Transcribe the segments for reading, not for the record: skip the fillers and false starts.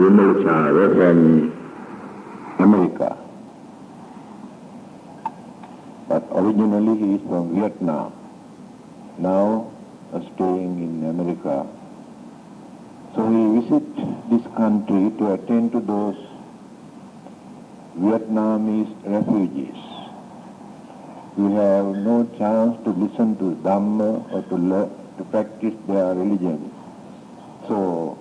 Vimalacala from America. But originally he is from Vietnam. Now staying in America. So we visit this country to attend to those Vietnamese refugees. We have no chance to listen to Dhamma or to practice their religion. So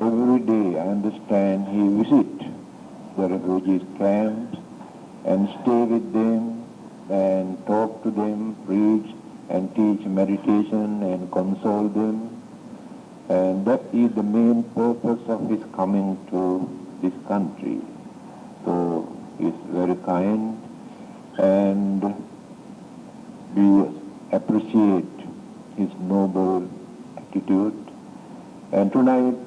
every day, I understand, he visits the refugees camps and stay with them and talk to them, preach and teach meditation and console them. And that is the main purpose of his coming to this country. So he is very kind, and we appreciate his noble attitude. And tonight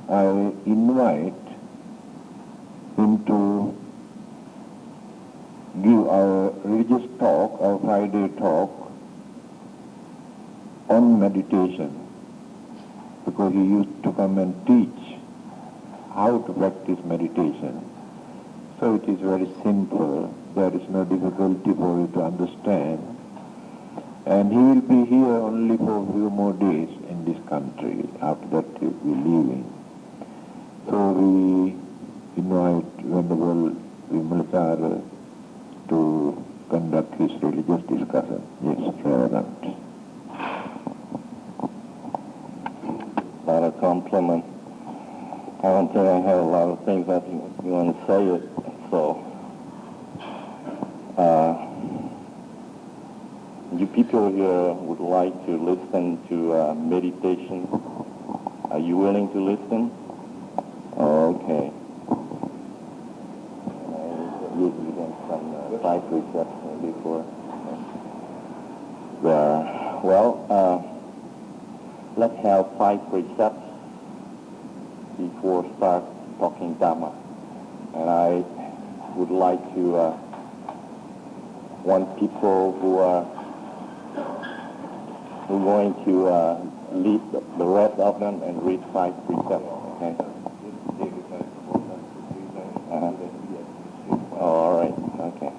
I invite him to give our religious talk, our Friday talk on meditation, because he used to come and teach how to practice meditation. So it is very simple, there is no difficulty for you to understand. And he will be here only for a few more days in this country. After that he will be leaving. So we invite Venerable Vimalacala to conduct his religious discussion. Yes, Reverend. A lot of compliment. I don't think I have a lot of things I think you want to say it. So, you people here would like to listen to meditation. Are you willing to listen? Okay. I usually get some side reception before. Let's have 5 precepts before start talking Dhamma. And I would like to want people who are going to lead the rest of them and read 5 precepts. Okay? All right. Okay.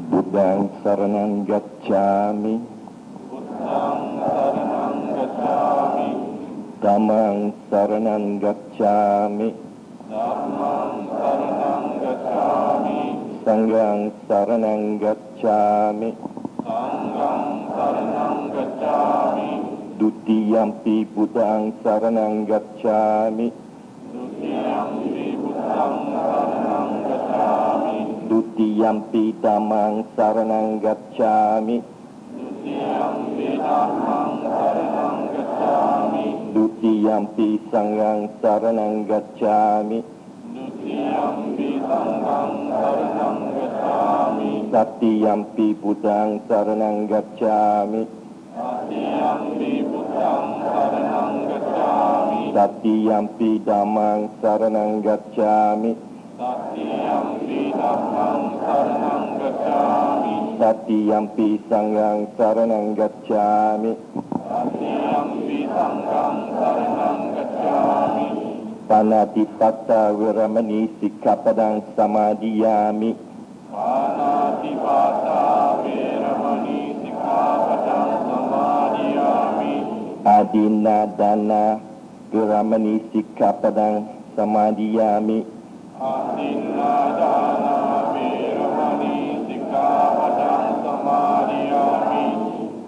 Buddhang saranang gacchami. Dhammang saranang gacchami. Sanghang saranang gacchami. Dutiyampi buddhang saranang gacchami. Dutiyampi dhammang saranang gacchami. Dutiyampi sanghang saranang gacchami. Satiyampi buddhang saranang gacchami. Satiyampi dhammang saranang gacchami. Satiyampi sanghang saranang gacchami. Panatipata viramani sikkhapadang samadhiyami. Adinadana viramani sikkhapadang samadhiyami.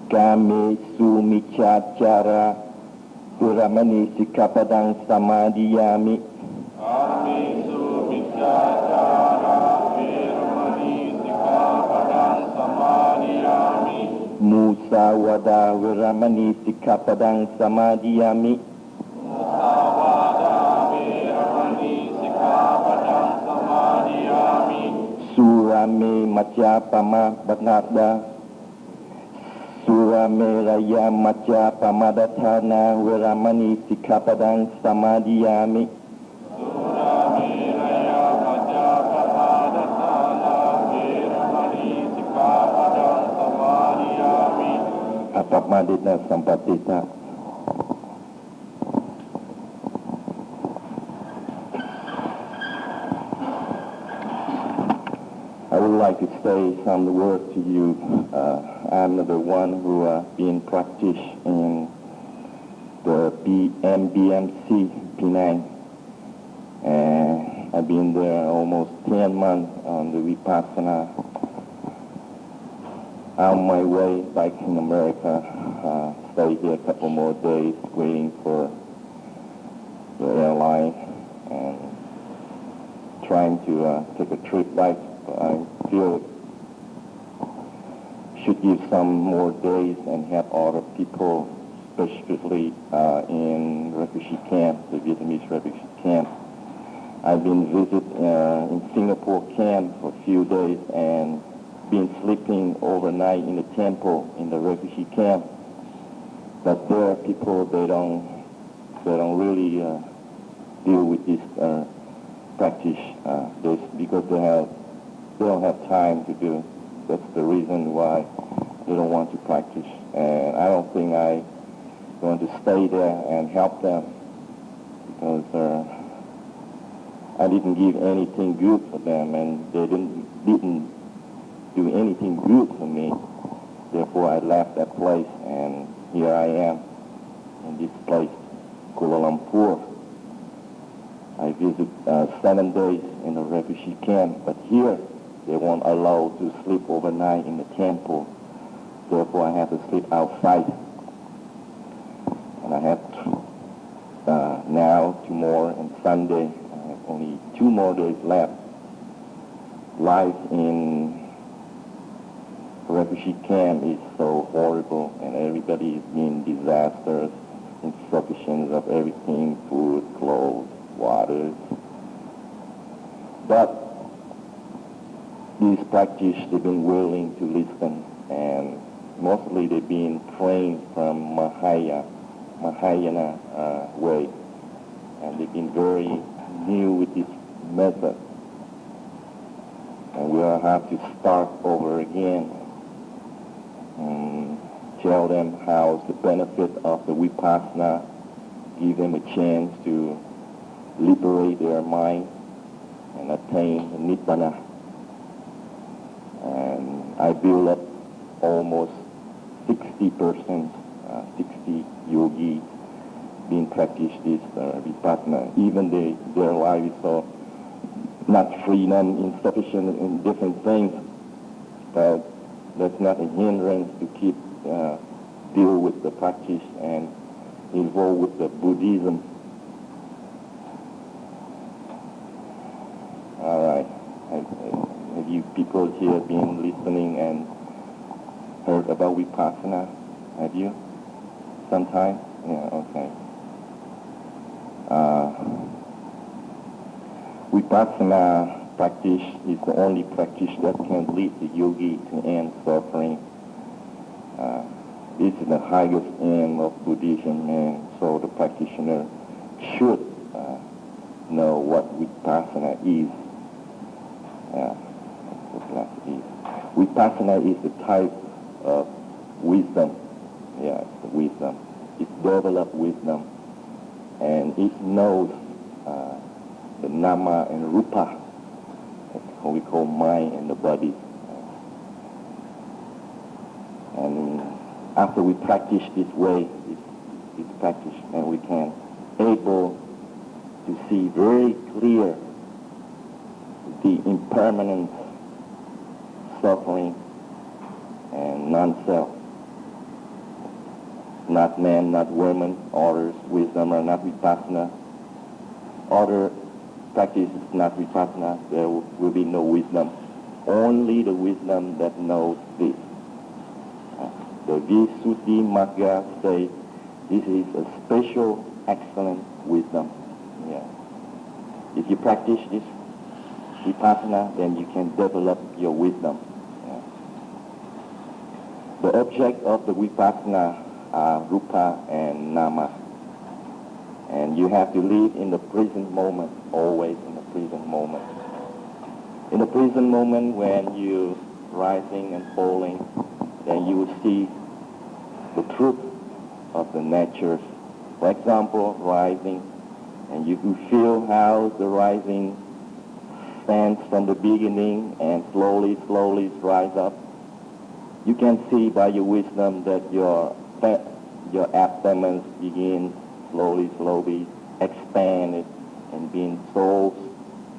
Kame sumicacara viramani sikkhapadang samadhiyami. Musawada viramani sikkhapadang samadhiyami. Macha Pama Banada Sura Meraya Macha Pamadatana Veramani Sikapadan Samadhiyami Apamadita Sampatita. I would like to say some words to you. I'm the one who been practiced in the MBMC Penang, and I've been there almost 10 months on the Vipassana. On my way back in America, stay here a couple more days waiting for the airline and trying to take a trip back. I feel should give some more days and help other people, especially in refugee camp, the Vietnamese refugee camp. I've been in Singapore camp for a few days and been sleeping overnight in the temple in the refugee camp. But there are people they don't really deal with this practice because they don't have time to do. That's the reason why they don't want to practice. And I don't think I'm going to stay there and help them because I didn't give anything good for them and they didn't do anything good for me. Therefore, I left that place and here I am in this place, Kuala Lumpur. I visit 7 days in a refugee camp, but here they won't allow to sleep overnight in the temple. Therefore, I have to sleep outside. And I have now tomorrow and Sunday. I have only 2 more days left. Life in refugee camp is so horrible, and everybody is in disasters, insufficiency of everything, food, clothes, water. But these practice, they've been willing to listen, and mostly they've been trained from Mahayana way, and they've been very new with this method. And we'll have to start over again and tell them how's the benefit of the Vipassana, give them a chance to liberate their mind and attain the Nibbana. And I build up almost 60%, 60 yogis being practiced this Vipassana. Even their life is so not freedom, insufficient in different things, but that's not a hindrance to keep deal with the practice and involved with the Buddhism. All right. Have you people here been listening and heard about Vipassana? Have you? Sometime? Yeah, okay. Vipassana practice is the only practice that can lead the yogi to end suffering. This is the highest aim of Buddhism, and so the practitioner should know what Vipassana is. Vipassana is the type of wisdom. Yeah, it's the wisdom. It's developed wisdom, and it knows the nama and rupa. That's what we call mind and the body. And after we practice this way, this practice, and we can able to see very clear the impermanent suffering and non-self. Not man, not woman, others, wisdom are not Vipassana. Other practice is not Vipassana, there will be no wisdom. Only the wisdom that knows this. The Visuddhimagga says this is a special, excellent wisdom. Yeah. If you practice this vipassana, then you can develop your wisdom. Yeah. The object of the vipassana are rupa and nama. And you have to live in the present moment, always in the present moment. In the present moment when you rising and falling, then you will see the truth of the nature. For example, rising, and you can feel how the rising stands from the beginning and slowly rise up. You can see by your wisdom that your abdomen begins slowly expanded and being so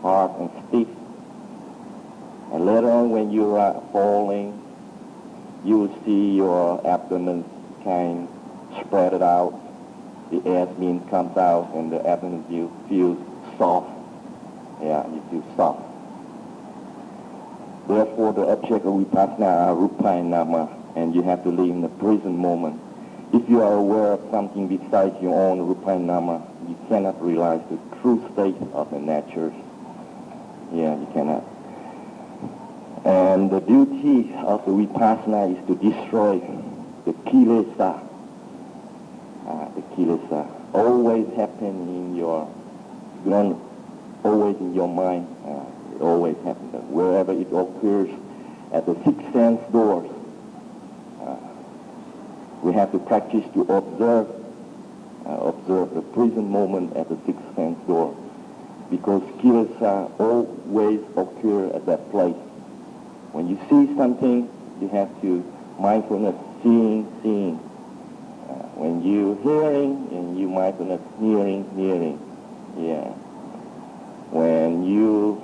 hard and stiff. And later on when you are falling, you will see your abdomen kind of spread it out. The air being comes out and the abdomen you feel soft. Yeah, you feel soft. Therefore, the object of vipassana are rupa and nama, and you have to live in the present moment. If you are aware of something besides your own rupa and nama, you cannot realize the true state of the nature. Yeah, you cannot. And the duty of the vipassana is to destroy the kilesa. The kilesa always happen in your, always in your mind. It always happens. Wherever it occurs, at the sixth sense doors, we have to practice to observe the present moment at the sixth sense door, because kilesa always occur at that place. When you see something, you have to mindfulness seeing. When you hearing, and you mindfulness hearing. Yeah. When you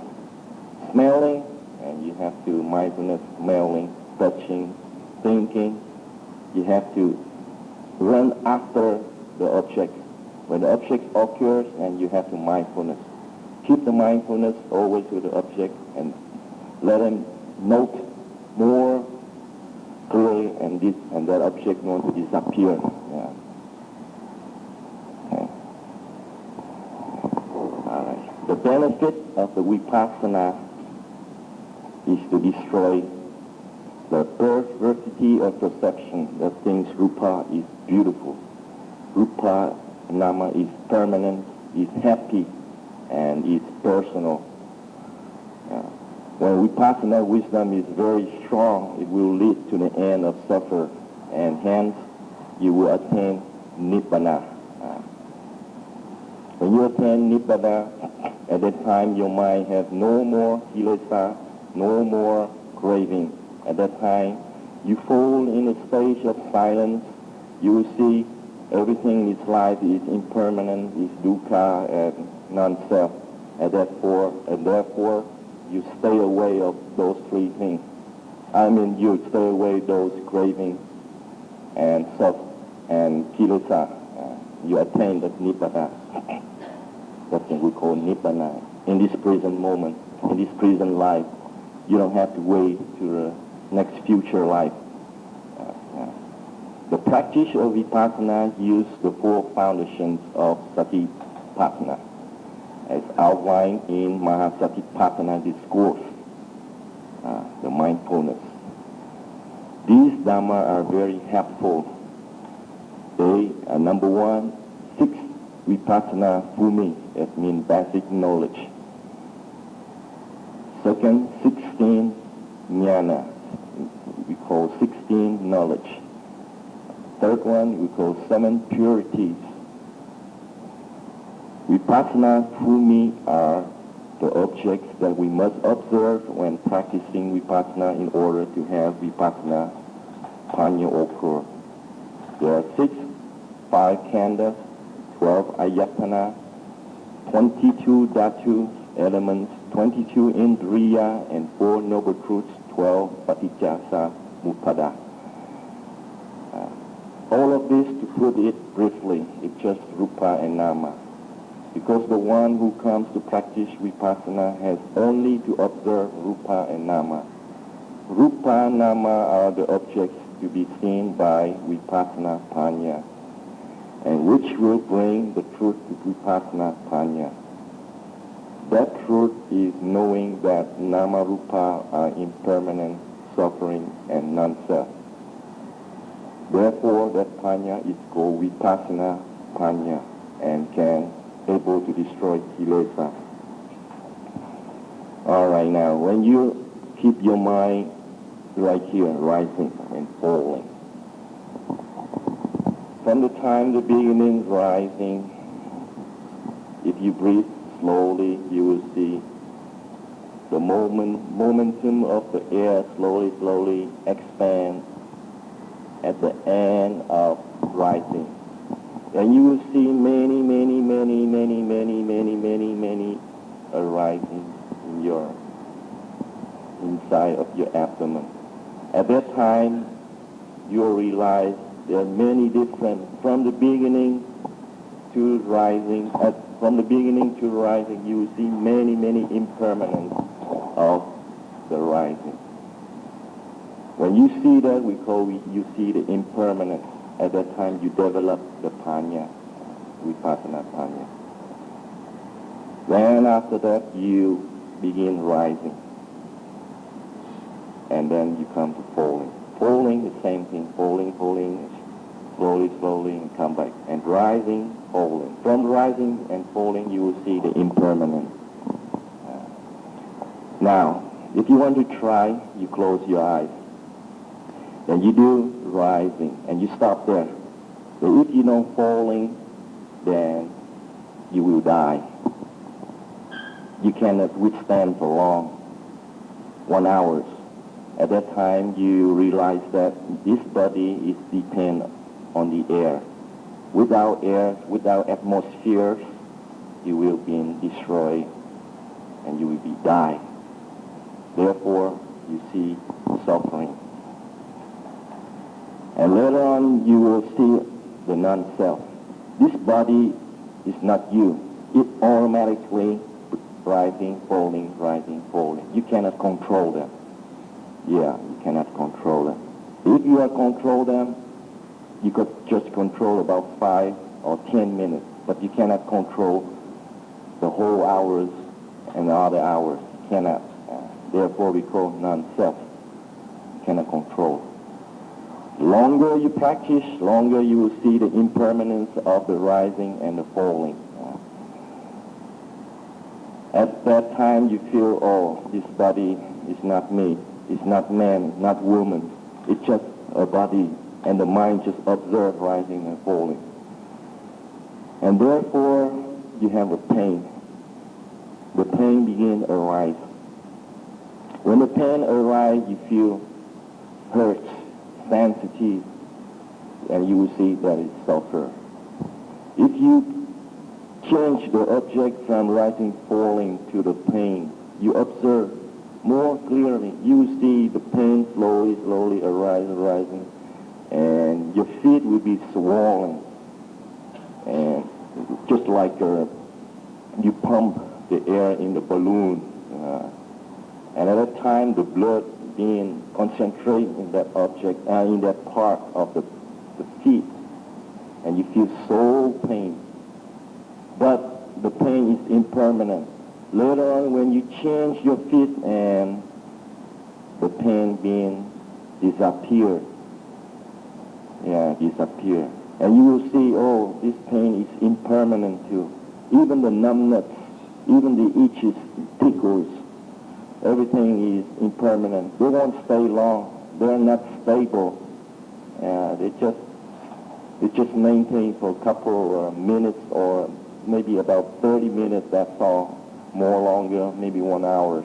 smelling, and you have to mindfulness smelling, touching, thinking. You have to run after the object. When the object occurs, and you have to mindfulness. Keep the mindfulness always with the object, and let him note more clearly, and that object going to disappear. Yeah. Okay. All right. The benefit of the vipassana is to destroy the perversity of perception that thinks rupa is beautiful. Rupa nama is permanent, is happy, and is personal. When vipassana wisdom is very strong, it will lead to the end of suffer, and hence you will attain nibbana. When you attain nibbana, at that time your mind has no more kilesa, no more craving. At that time, you fall in a stage of silence. You will see everything in this life is impermanent, is dukkha, and non-self. And therefore, you stay away of those three things. You stay away those cravings and self and kilesa. You attain the nibbana. That's what we call nibbana. In this present moment, in this present life, you don't have to wait to the next future life. The practice of vipassana use the four foundations of satipatthana, as outlined in Mahasatipatthana discourse, the mindfulness. These dhamma are very helpful. They are number one, 6 vipassana bhumi, that means basic knowledge. Second, 16 jnana, we call 16 knowledge. Third one, we call 7 purities. Vipassana bhumi are the objects that we must observe when practicing vipassana in order to have vipassana panya occur. There are 5 khandhas, 12 ayatana, 22 dhatu elements, 22 indriya, and 4 noble truths, 12 paticca samuppada. All of this, to put it briefly, it's just rupa and nama. Because the one who comes to practice vipassana has only to observe rupa and nama. Rupa and nama are the objects to be seen by vipassana panya, and which will bring the truth to vipassana panya. That truth is knowing that nama rupa are impermanent, suffering, and non-self. Therefore, that panya is called vipassana panya and can able to destroy kilesa. All right, now when you keep your mind right here, rising and falling, from the time the beginning rising, if you breathe slowly, you will see the momentum of the air slowly expand at the end of rising. And you will see many arising in your inside of your abdomen. At that time, you will realize there are many different, from the beginning to rising, you will see many impermanence of the rising. When you see that, you see the impermanence. At that time, you develop the panya, vipassana panya. Then after that, you begin rising. And then you come to falling. Falling, the same thing. Falling, slowly, and come back. And rising, falling. From rising and falling, you will see the impermanence. Now, if you want to try, you close your eyes. Then you do rising, and you stop there. But if you don't falling, then you will die. You cannot withstand for long, 1 hour. At that time, you realize that this body is dependent on the air. Without air, without atmosphere, you will be destroyed, and you will be die. Therefore, you see suffering. And later on, you will see the non-self. This body is not you. It automatically rising, falling. You cannot control them. Yeah, you cannot control them. If you control them, you could just control about 5 or 10 minutes, but you cannot control the whole hours and the other hours. You cannot. Therefore, we call non-self. You cannot control. Longer you practice, longer you will see the impermanence of the rising and the falling. At that time, you feel, oh, this body is not me. It's not man, not woman. It's just a body, and the mind just observe rising and falling. And therefore, you have a pain. The pain begins to arise. When the pain arises, you feel hurt, sensitive, and you will see that it suffers. If you change the object from rising, falling to the pain, you observe more clearly. You will see the pain slowly arising, and your feet will be swollen, and just like you pump the air in the balloon, and at that time the blood being concentrated in that object, in that part of the feet, and you feel so pain. But the pain is impermanent. Later on, when you change your feet and the pain being disappear, and you will see, oh, this pain is impermanent too. Even the numbness, even the itches, tickles, everything is impermanent. They won't stay long. They're not stable. They just maintain for a couple minutes or maybe about 30 minutes. That's all. More longer, maybe 1 hour,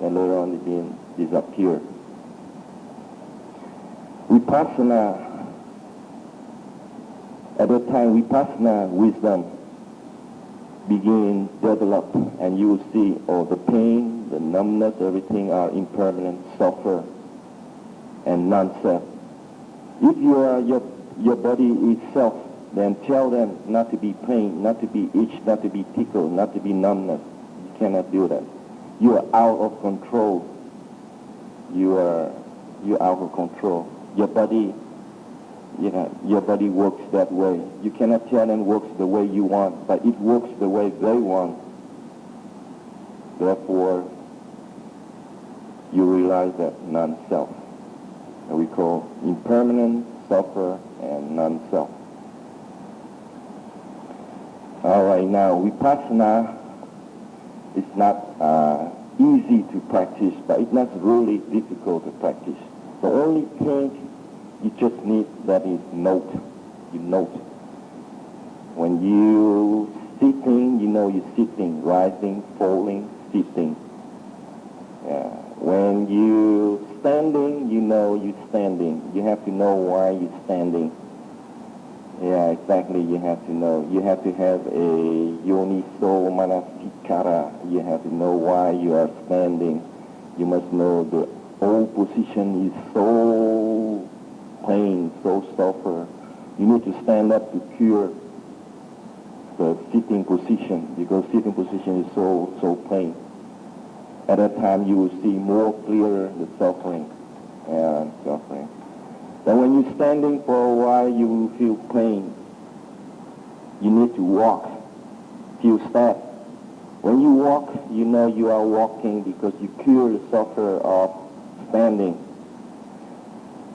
and later on they disappear. Vipassana. At that time, vipassana wisdom begin develop, and you will see, oh, the pain, the numbness, everything are impermanent, suffer, and non-self. If you are your body itself, then tell them not to be pain, not to be itch, not to be tickle, not to be numbness. You cannot do that. You are out of control. You're out of control. Your body works that way. You cannot tell them works the way you want, but it works the way they want. Therefore, you realize that non-self. And we call impermanent, suffer, and non-self. All right, now, Vipassana is not easy to practice, but it's not really difficult to practice. The only thing you just need that is note. You note. When you sitting, you know you're sitting, rising, falling, sitting. When you standing, you know you're standing. You have to know why you're standing. Yeah, exactly. You have to know. You have to have a yoniso manasikara. You have to know why you are standing. You must know the old position is so pain, so suffer. You need to stand up to cure the sitting position, because sitting position is so pain. At that time, you will see more clearer the suffering and suffering. Then when you're standing for a while, you will feel pain. You need to walk. Few steps. When you walk, you know you are walking because you cure the suffer of standing.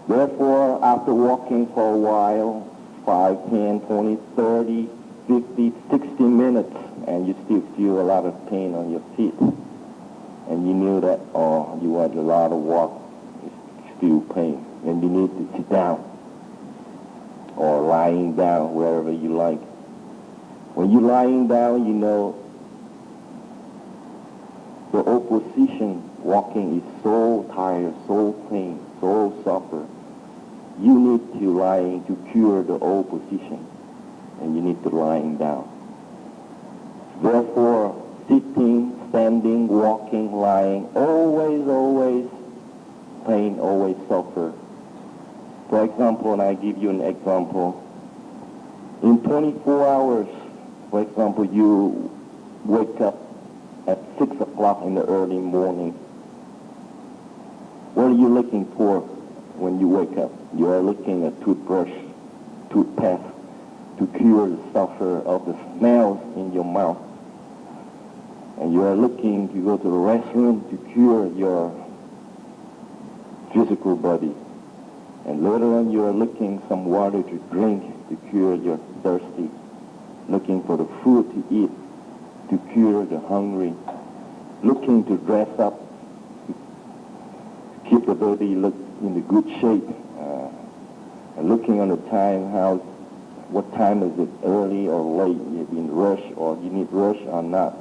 Therefore, after walking for a while, 5, 10, 20, 30, 50, 60 minutes, and you still feel a lot of pain on your feet, and you knew that, you had a lot of walk, it's still pain, and you need to sit down or lying down wherever you like. When you're lying down, you know the opposition walking is so tired, so pain, so suffer. You need to lying to cure the old position, and you need to lying down. Therefore, sitting, standing, walking, lying, always pain, always suffer. For example, and I give you an example. In 24 hours, for example, you wake up at 6 o'clock in the early morning. What are you looking for when you wake up? You are looking at toothbrush, toothpaste, to cure the suffer of the smells in your mouth. And you are looking to go to the restroom to cure your physical body. And later on you are looking some water to drink to cure your thirsty. Looking for the food to eat to cure the hungry. Looking to dress up to keep the body look in the good shape. And looking on the time, what time is it, early or late? You've been rushed or you need rush or not.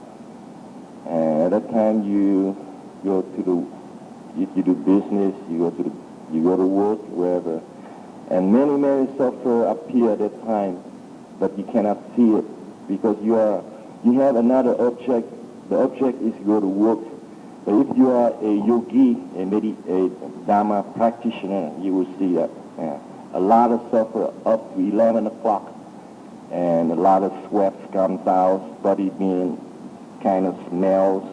And at that time you go to if you do business, you go to work, wherever. And many suffer appear at that time, but you cannot see it because you have another object. The object is go to work. But if you are a yogi, a Dharma practitioner, you will see that a lot of suffer up to 11 o'clock, and a lot of sweat comes out, body being kind of smells,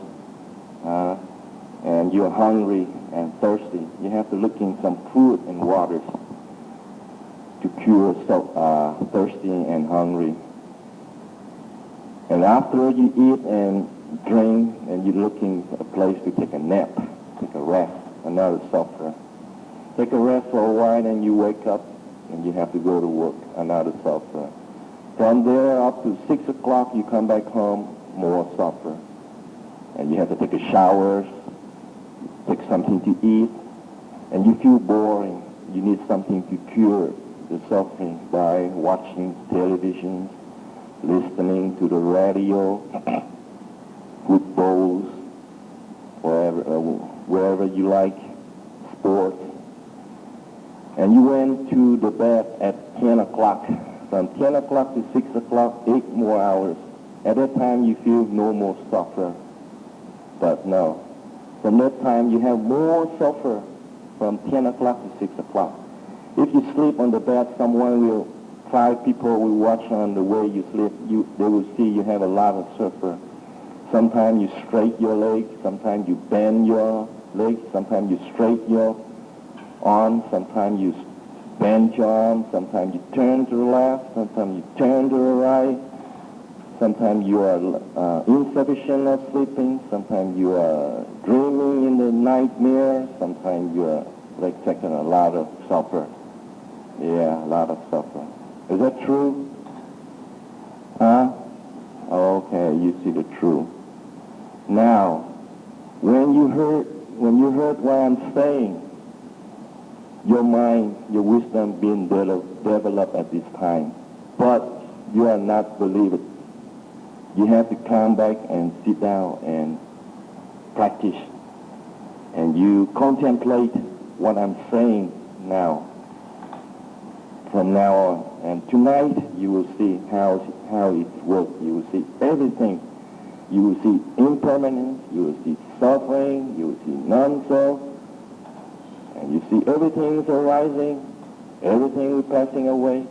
and you're hungry and thirsty. You have to look in some food and waters to cure thirsty and hungry. And after you eat and drink, and you're looking for a place to take a nap, take a rest, another suffer. Take a rest for a while, and you wake up, and you have to go to work, another suffer. From there up to 6 o'clock, you come back home, more suffer. And you have to take a shower, take something to eat, and you feel boring. You need something to cure the suffering by watching television, listening to the radio, footballs, wherever you like, sports. And you went to the bed at 10 o'clock. From 10 o'clock to 6 o'clock, 8 more hours. At that time, you feel no more suffer. But no. From that time, you have more suffer from 10 o'clock to 6 o'clock. If you sleep on the bed, five people will watch on the way you sleep. They will see you have a lot of suffer. Sometimes you straight your legs, sometimes you bend your legs, sometimes you straight your arms, sometimes you bend your arms, sometimes you turn to the left, sometimes you turn to the right. Sometimes you are insufficient of sleeping. Sometimes you are dreaming in the nightmare. Sometimes you are like taking a lot of supper. Yeah, a lot of supper. Is that true? Huh? Okay, you see the truth. Now, when you heard what I'm saying, your mind, your wisdom being developed at this time, but you are not believing. You have to come back and sit down and practice, and you contemplate what I'm saying now. From now on, and tonight you will see how it works. You will see everything. You will see impermanence. You will see suffering. You will see non-self. And you see everything is arising, everything is passing away,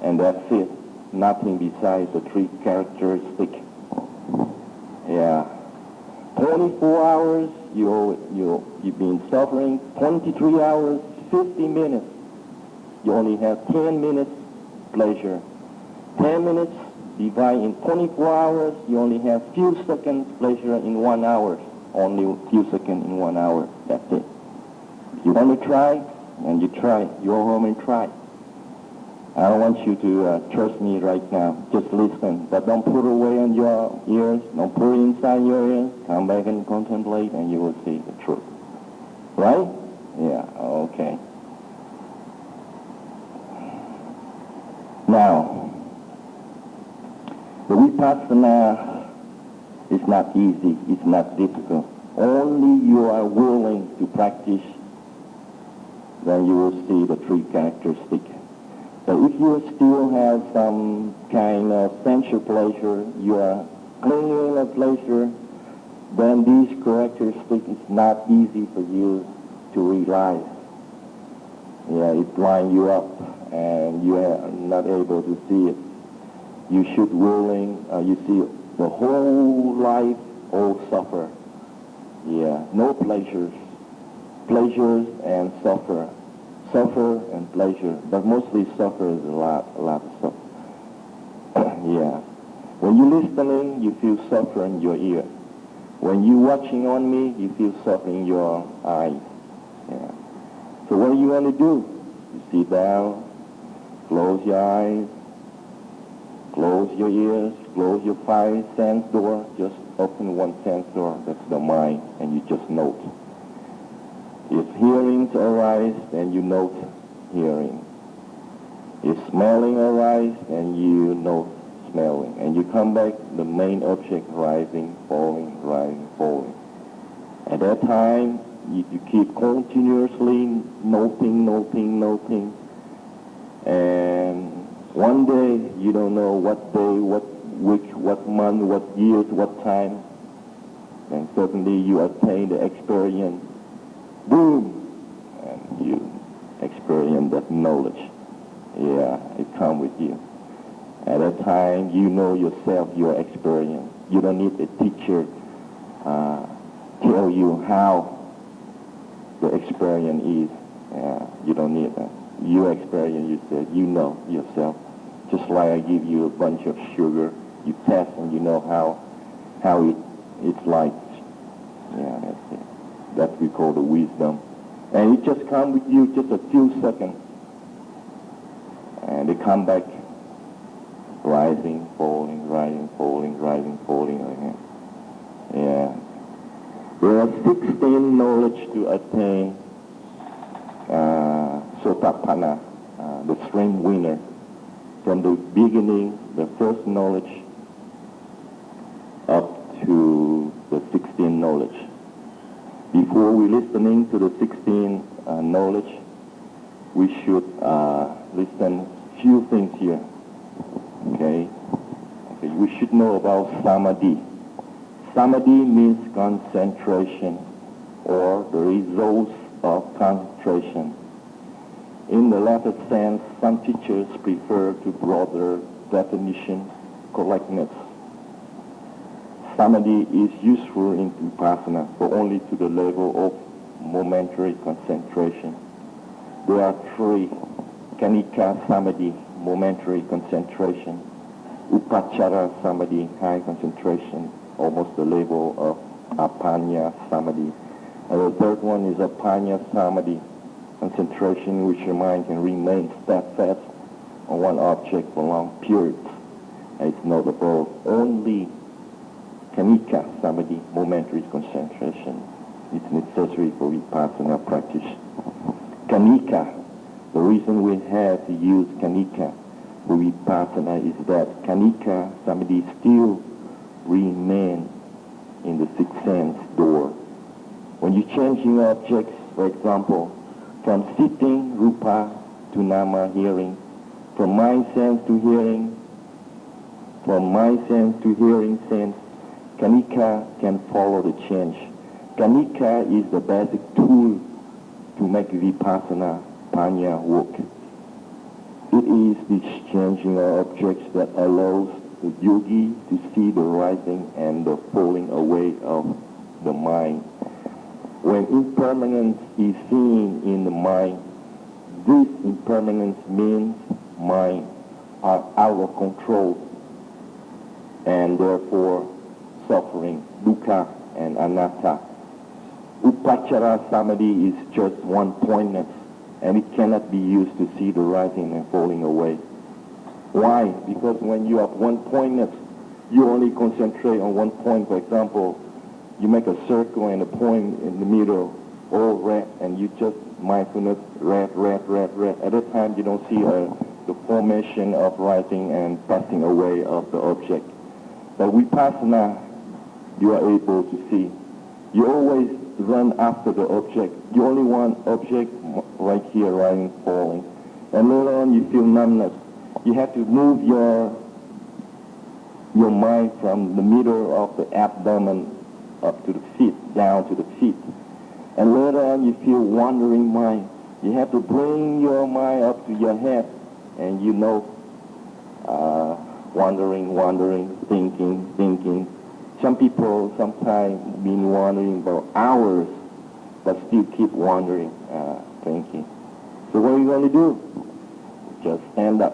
and that's it. Nothing besides the three characteristics. Yeah. 24 hours, you've been suffering. 23 hours, 50 minutes. You only have 10 minutes pleasure. 10 minutes divided in 24 hours, you only have few seconds pleasure in 1 hour. Only a few seconds in 1 hour. That's it. You want to try, and you try. You go home and try. I don't want you to trust me right now. Just listen, but don't put it away on your ears. Don't put it inside your ears. Come back and contemplate, and you will see the truth. Right? Yeah, okay. Now, the Vipassana is not easy. It's not difficult. Only you are willing to practice, then you will see the three characteristics. So if you still have some kind of sensual pleasure, you are clinging to pleasure, then these characteristics is not easy for you to realize. Yeah, it blinds you up, and you are not able to see it. You should you see the whole life all suffer. Yeah, no pleasures and suffer and pleasure, but mostly suffer is a lot of suffer. Yeah. When you're listening, you feel suffer in your ear. When you're watching on me, you feel suffer in your eyes. Yeah. So what do you want to do? You sit down, close your eyes, close your ears, close your five sense door, just open one sense door, that's the mind, and you just note. If hearings arise, then you note hearing. If smelling arise, then you note smelling. And you come back, the main object rising, falling, rising, falling. At that time, you keep continuously noting. And one day, you don't know what day, what week, what month, what years, what time. And suddenly you attain the experience. Boom! And you experience that knowledge. Yeah, it comes with you. At that time, you know yourself, your experience. You don't need a teacher tell you how the experience is. Yeah, you don't need that. You experience yourself. You know yourself. Just like I give you a bunch of sugar, you test and you know how it's like. Yeah, that's it. That we call the wisdom. And it just comes with you just a few seconds. And they come back rising, falling, rising, falling, rising, falling again. Yeah. There are 16 knowledge to attain Sotapanna, the stream winner. From the beginning, the first knowledge, up to the 16 knowledge. Before we listening to the 16 knowledge, we should listen few things here. Okay, we should know about samadhi. Samadhi means concentration, or the results of concentration. In the latter sense, some teachers prefer to broader definition, correctness. Samadhi is useful in Vipassana, but only to the level of momentary concentration. There are three: Kanika Samadhi, momentary concentration; Upachara samadhi, high concentration, almost the level of apanya samadhi. And the third one is apanya samadhi, concentration which your mind can remain steadfast on one object for long periods. And it's notable only kanika samadhi, momentary concentration. It's necessary for vipassana practice. Kanika, the reason we have to use kanika for vipassana is that kanika samadhi still remain in the sixth sense door. When you're changing objects, for example, from sitting, rupa, to nama, hearing, from mind sense to hearing, from mind sense to hearing sense, kanika can follow the change. Kanika is the basic tool to make vipassana panya work. It is this changing of objects that allows the yogi to see the rising and the falling away of the mind. When impermanence is seen in the mind, this impermanence means mind are out of control and therefore suffering, dukkha and anatta. Upachara samadhi is just one-pointedness, and it cannot be used to see the rising and falling away. Why? Because when you have one-pointedness, you only concentrate on one point. For example, you make a circle and a point in the middle, all red, and you just mindfulness, red, red, red, red. At that time, you don't see the formation of rising and passing away of the object. But vipassana, you are able to see. You always run after the object. You only want object right here, rising, falling. And later on, you feel numbness. You have to move your mind from the middle of the abdomen up to the feet, down to the feet. And later on, you feel wandering mind. You have to bring your mind up to your head, and you know, wandering, thinking. Some people sometimes been wandering about hours, but still keep wandering, thinking. So what are you going to do? Just stand up.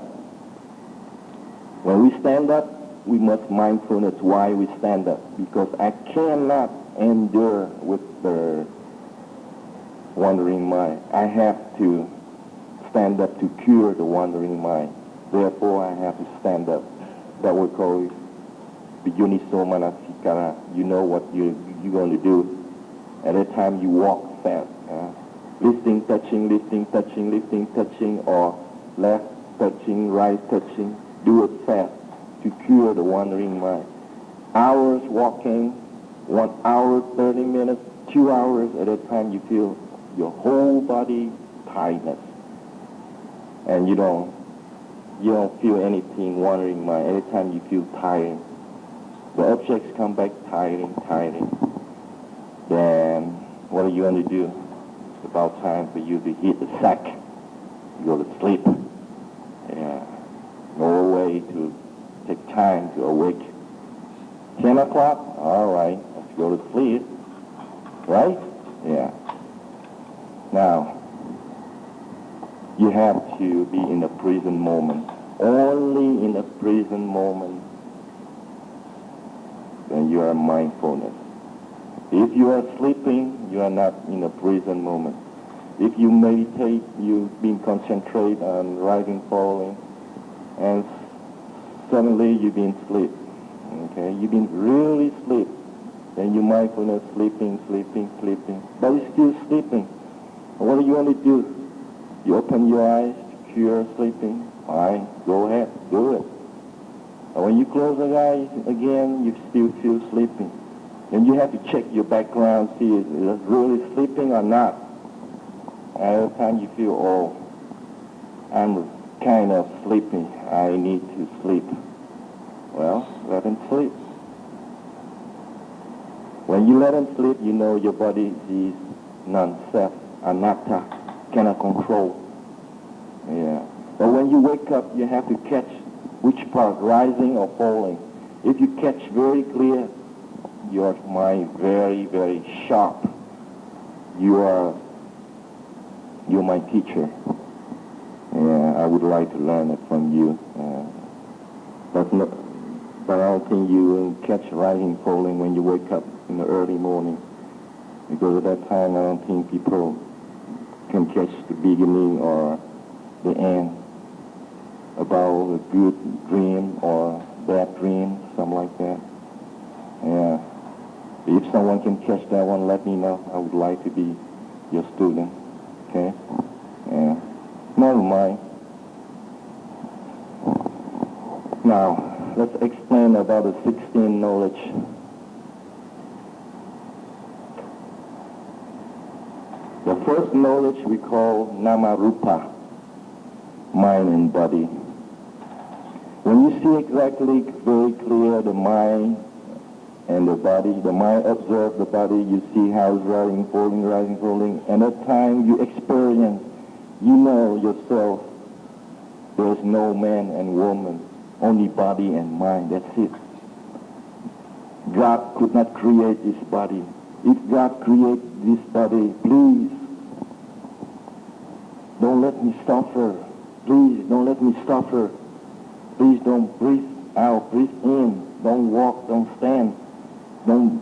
When we stand up, we must mindfulness why we stand up, because I cannot endure with the wandering mind. I have to stand up to cure the wandering mind. Therefore, I have to stand up. That we call Yuniso Manasikara. You know what you're going to do. At that time, you walk fast. Lifting, touching, or left touching, right touching. Do it fast to cure the wandering mind. Hours walking, 1 hour, 30 minutes, 2 hours. At that time, you feel your whole body tiredness. And you don't feel anything wandering mind. Every time you feel tired, the objects come back tiring. Then what are you going to do? It's about time for you to hit the sack. You go to sleep. Yeah. No way to take time to awake. 10 o'clock? All right. Let's go to sleep. Right? Yeah. Now, you have to be in the present moment. Only in the present moment then you are mindfulness. If you are sleeping, you are not in the present moment. If you meditate, you've been concentrated on rising, falling, and suddenly you've been asleep. Okay? You've been really asleep. Then you mindfulness sleeping, but you're still sleeping. What are you going to do? You open your eyes to cure sleeping. Fine, go ahead, do it. But when you close your eyes again, you still feel sleeping. And you have to check your background, see is it really sleeping or not. Every time you feel, oh, I'm kind of sleepy, I need to sleep. Well, let him sleep. When you let him sleep, you know your body is non-self, anatta, cannot control. Yeah. But when you wake up, you have to catch which part, rising or falling. If you catch very clear, your mind very, very sharp. You're my teacher. Yeah, I would like to learn it from you. But no, But I don't think you will catch rising, falling when you wake up in the early morning. Because at that time, I don't think people can catch the beginning or the end about a good dream or bad dream, something like that. Yeah. If someone can catch that one, let me know. I would like to be your student. Okay? Yeah. Never mind. Now, let's explain about the 16 knowledge. The first knowledge we call Nama Rupa, mind and body. When you see exactly, very clear the mind and the body, the mind observes the body, you see how it's rising, falling, and at time you experience, you know yourself, there's no man and woman, only body and mind, that's it. God could not create this body. If God created this body, please don't let me suffer. Please don't let me suffer. Please don't breathe out, breathe in. Don't walk, don't stand. Don't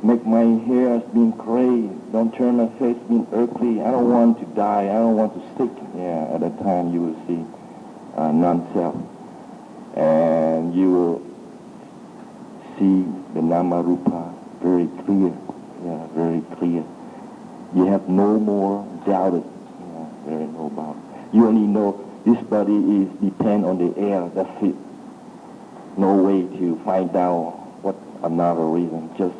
make my hair being gray. Don't turn my face being ugly. I don't want to die. I don't want to sick. Yeah, at that time you will see non-self. And you will see the Nama-Rupa very clear. Yeah, very clear. You have no more doubt it. Yeah, very no doubt. You only know this body is depend on the air. That's it. No way to find out what another reason. Just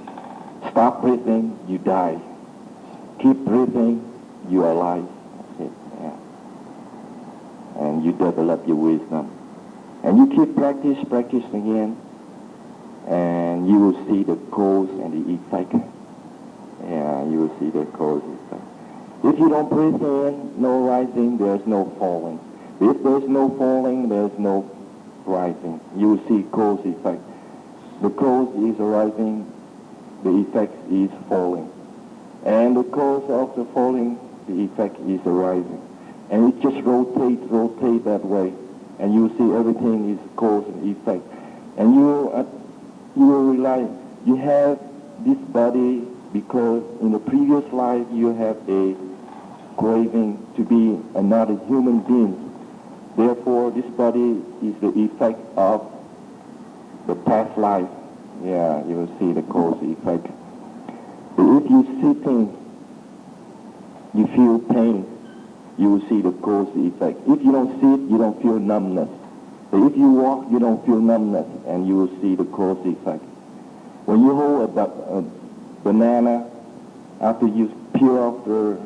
stop breathing, you die. Keep breathing, you are alive. That's it. Yeah. And you develop your wisdom. And you keep practice again, and you will see the cause and the effect. Yeah, you will see the cause and effect. If you don't breathe in, no rising, there's no falling. If there's no falling, there's no rising. You will see cause effect. The cause is rising, the effect is falling. And the cause of the falling, the effect is rising. And it just rotate that way. And you will see everything is cause and effect. And you will realize you have this body because in the previous life you have a craving to be another human being. Therefore, this body is the effect of the past life. Yeah, you will see the cause effect. But if you're sitting, you feel pain, you will see the cause effect. If you don't sit, you don't feel numbness. But if you walk, you don't feel numbness, and you will see the cause effect. When you hold a banana, after you peel off the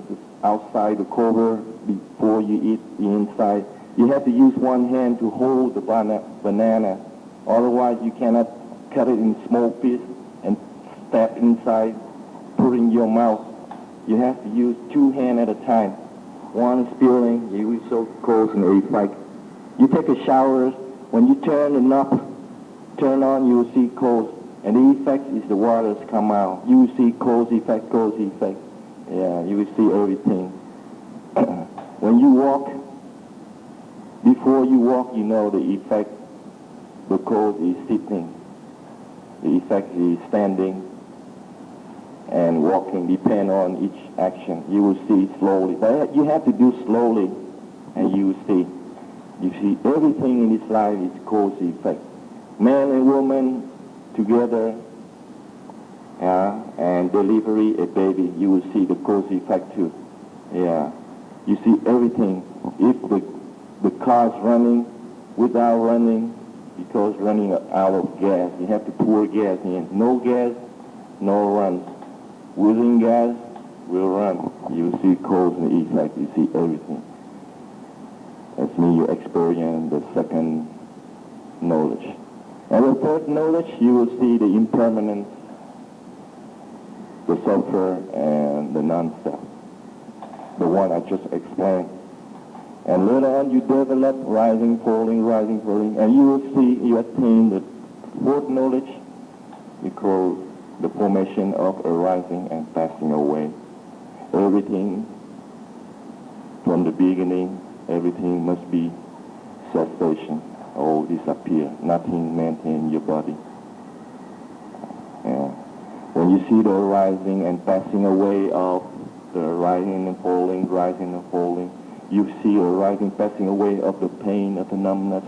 outside, the cover, before you eat the inside, you have to use one hand to hold the banana. Otherwise, you cannot cut it in small pieces and stab inside, put it in your mouth. You have to use two hands at a time. One is peeling, you will show cause and effect. You take a shower, when you turn the knob, turn on, you will see cause. And the effect is the waters come out. You will see cause, effect, cause, effect. Yeah, you will see everything. When you walk, before you walk, you know the effect. The cause is sitting. The effect is standing and walking. Depend on each action. You will see slowly. But you have to do slowly, and you will see. You see everything in this life is cause effect. Man and woman together, and delivery a baby, you will see the cause effect too. Yeah, you see everything. If the car's running without running, because running out of gas, you have to pour gas in. No gas, no run. Within gas, will run. You see cause and effect. You see everything. That's me. You experience the second knowledge. And the third knowledge, you will see the impermanence, the self-er, and the non-self. The one I just explained. And later on, you develop rising, falling, and you will see, you attain the fourth knowledge, we call the formation of arising and passing away. Everything from the beginning, everything must be cessation. all disappear. Nothing maintain your body. Yeah. When you see the rising and passing away of the rising and falling, you see a rising passing away of the pain, of the numbness.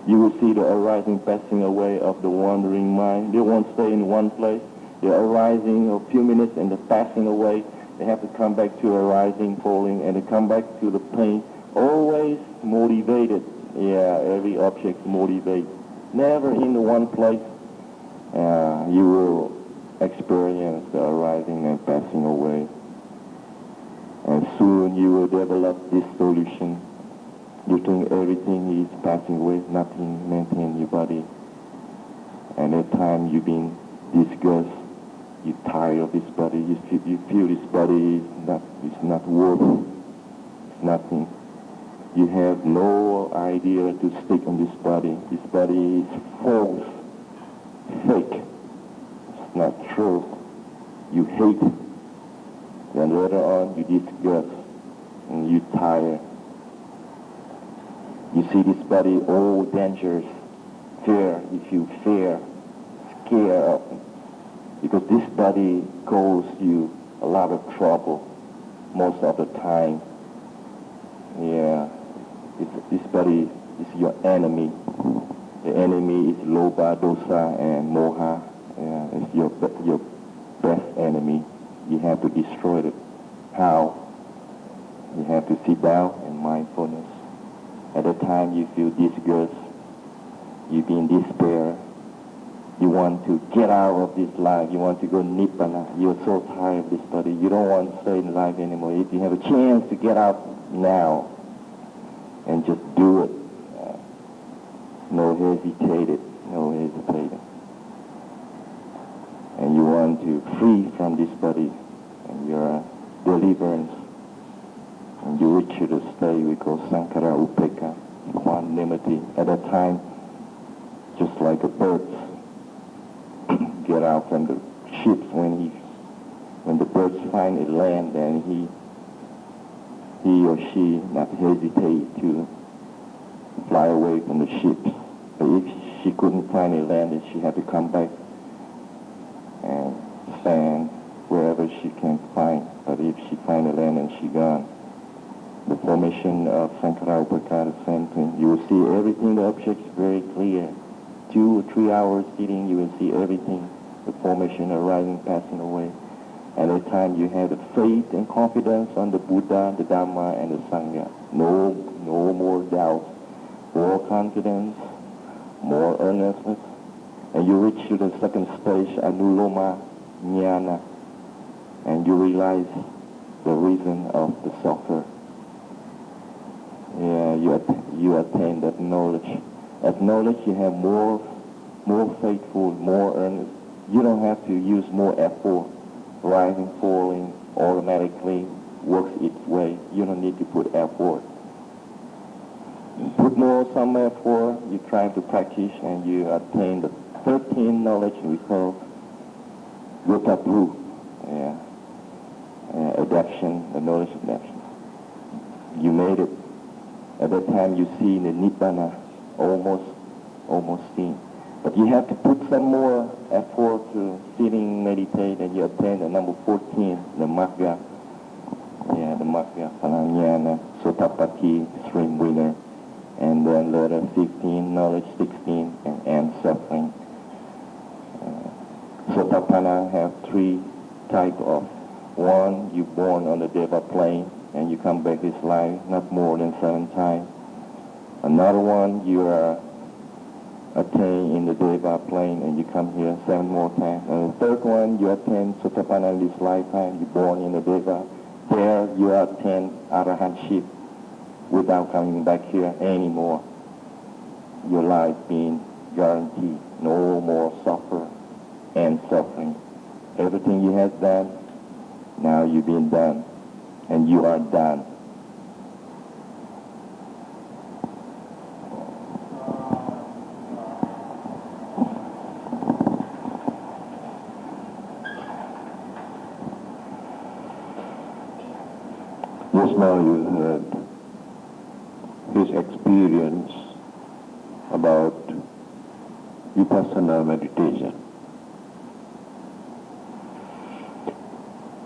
You will see the arising passing away of the wandering mind. They won't stay in one place. They're arising a few minutes and they're passing away. They have to come back to arising, falling, and they come back to the pain. Always motivated. Yeah, every object motivates. Never in one place. You will experience the arising and passing away. And soon you will develop this solution. You think everything is passing away, nothing maintain your body. And at time you've been disgusted, you're tired of this body, you feel this body is not worth nothing. You have no idea to stick on this body. This body is false, fake. It's not true. You hate it. Then later on you disgust and you tired. You see this body all dangerous. Fear, you feel fear, scared of it. Because this body causes you a lot of trouble most of the time. Yeah, this body is your enemy. The enemy is Loba, Dosa, and Moha. Yeah, it's your best enemy. You have to destroy it. How? You have to sit down in mindfulness. At the time you feel disgust, you be in despair, you want to get out of this life, you want to go Nibbana, you're so tired of this body, you don't want to stay in life anymore. If you have a chance to get out now, and just do it, no hesitated, and you want to free from this body, and your deliverance, and you reach to the state we call Sankara Upeka, equanimity. At that time, just like a bird get out from the ships when the birds find a land, and he or she not hesitate to fly away from the ships. But if she couldn't find a land, then she had to come back and stand wherever she can find. But if she find a land and she gone, the formation of Sankara Upaka, the same thing. You will see everything, the objects very clear. 2 or 3 hours sitting, you will see everything, the formation arising, passing away. At that time, you have the faith and confidence on the Buddha, the Dhamma, and the Sangha. No more doubt, more confidence, more earnestness. And you reach to the second stage, Anuloma Jnana, and you realize the reason of the suffer. Yeah, you attain that knowledge. As knowledge, you have more faithful, more earnest. You don't have to use more effort. Rising, falling, automatically works its way. You don't need to put effort. Put some effort. You try to practice, and you attain the 13 knowledge we call Gotapru. Yeah, adaptation, the knowledge of adaptation. You made it. At that time, you see the Nibbana, almost seen. But you have to put some more effort to sitting, meditate, and you attain the number 14, the Magga. Yeah, the Magga, Phalanyana, Sotapatti, stream winner. And then later 15, knowledge 16, and end suffering. Sotapanna have 3 types of. One, you born on the Deva plane, and you come back this life not more than 7 times. Another one, you are attained in the Deva plane, and you come here 7 more times. And the third one, you attain Sotapanna in this lifetime, you born in the Deva. There, you attain Arahantship without coming back here anymore. Your life being guaranteed, no more suffer and suffering. Everything you have done, now you've been done, and you are done. Just now you heard his experience about Vipassana meditation.